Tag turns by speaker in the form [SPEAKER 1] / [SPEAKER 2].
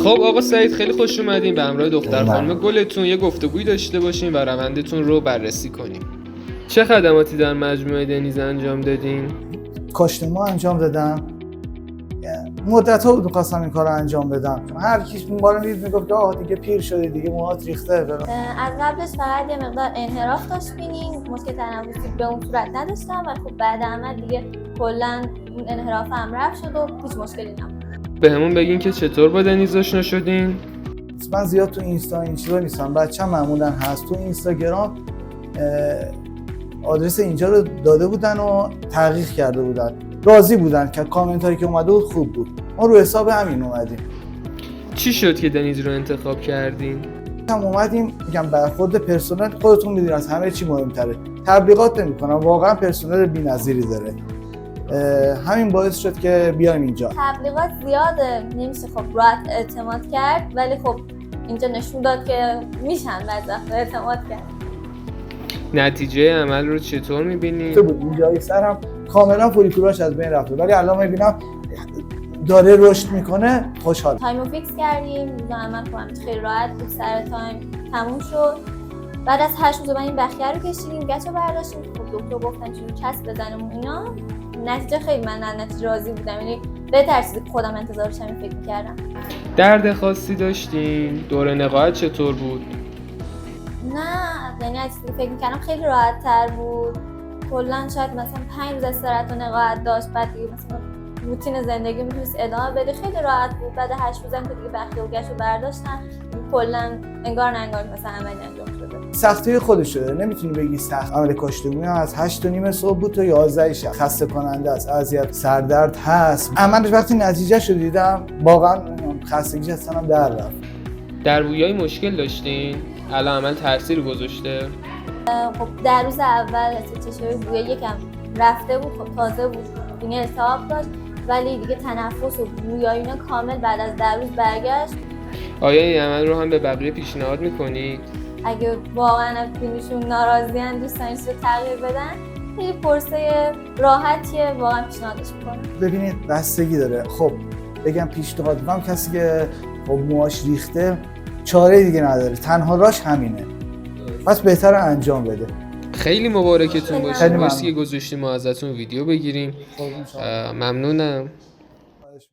[SPEAKER 1] خب آقا سعید خیلی خوش اومدین به همراه دختر خانم گلتون یه گفتگویی داشته باشیم و روندتون رو بررسی کنیم. چه خدماتی در مجموعه دنیز انجام دادین؟
[SPEAKER 2] کاشت ما انجام دادم. مدت ها بود می‌خواستم این کار رو انجام بدم. هر کیش موبایل دید میگفت آه دیگه پیر شدی، دیگه موهات ریخته.
[SPEAKER 3] از قبلش فقط یه مقدار انحراف داشتین، مشکل تنفسی به اون صورت نداشتم و خب بعد عمل دیگه کلا اون انحراف هم رفت شد و هیچ مشکلی نبود.
[SPEAKER 1] بهمون بگین که چطور با دنیز آشنا شدین؟
[SPEAKER 2] من زیاد تو اینستا این چیزا نیستم. بچه‌م معمولا هست تو اینستاگرام آدرس اینجا رو داده بودن و تحقیق کرده بودن. راضی بودن که کامنت هایی که اومده بود خوب بود. ما رو حساب همین اومدیم.
[SPEAKER 1] چی شد که دنیز رو انتخاب کردین؟
[SPEAKER 2] هم اومدیم میگم برخورد پرسنل خودتون میدونید از همه چی مهمتره. تبلیغات نمی‌کنم، واقعا پرسنل بی‌نظیری داره. همین باعث شد که بیایم اینجا.
[SPEAKER 3] تبلیغات زیاده، نمیشه خب راحت اعتماد کرد، ولی خب اینجا نشون داد که میشن بعضی وقتا اعتماد کرد.
[SPEAKER 1] نتیجه عمل رو چطور می‌بینی؟
[SPEAKER 2] تو بود اینجای سرم کاملا فولیکولاش از بین رفته، ولی الان می‌بینم داره رشد میکنه. خوشحال.
[SPEAKER 3] تایمو فیکس کردیم، روز عمل کنم خیلی راحت بود، سر تایم تموم شد. بعد از 8 روز این بخیه رو کشیدیم، گچو برداشتیم. خب دکتر گفتن چون چسب بزنم و اینا. نتیجه خیلی من از نتیجه راضی بودم، یعنی بهتر چیزی که خودم انتظارش همین فکر می‌کردم.
[SPEAKER 1] درد خاصی داشتین؟ دوره نقاهت چطور بود؟
[SPEAKER 3] نه، یعنی از چیزی که فکر می‌کردم خیلی راحت‌تر بود. کلاً شاید مثلا 5 روز استراحت و نقاهت داشت، بعد دیگه مثلا روتین زندگی میتونست ادامه بده، خیلی راحت بود. بعد 8 روزم که دیگه بخیه و گچو برداشتن، کلاً انگار نه انگار مثلا عملی انجام شده.
[SPEAKER 2] سختی خودش داره، نمیتونی بگی سخت. عمل کاشت موی از 8:30 صبح بود تا 11 شب. خسته کننده است، اذیت، سردرد هست. عملش وقتی نتیجه‌شو دیدم واقعا خستگیش از تنم در رفت.
[SPEAKER 1] در بویای مشکل داشتین؟ الان عمل تاثیر گذاشته؟
[SPEAKER 3] خب در روز اول چشمای بویه یکم رفته بود، خب تازه بود، بینی التهاب داشت، ولی دیگه تنفس و بویا اینا کامل بعد از 10 روز برگشت.
[SPEAKER 1] آیا این عمل رو هم به بقیه پیشنهاد میکنید؟
[SPEAKER 3] اگه واقعا از بینیشون ناراضی‌ان، دوستان رو تغییر بدن، خیلی پرسه راحتیه، واقعا پیشنهادش میکنم.
[SPEAKER 2] ببینید بستگی داره. خب بگم پیشنهاد میکنم کسی که خب موهاش ریخته چاره دیگه نداره، تنها راهش همینه، پس بهتره انجام بده.
[SPEAKER 1] خیلی مبارکتون باشه.
[SPEAKER 2] خیلی
[SPEAKER 1] مرسی که گذاشتیم ما ازتون ویدیو بگیریم. ممنونم.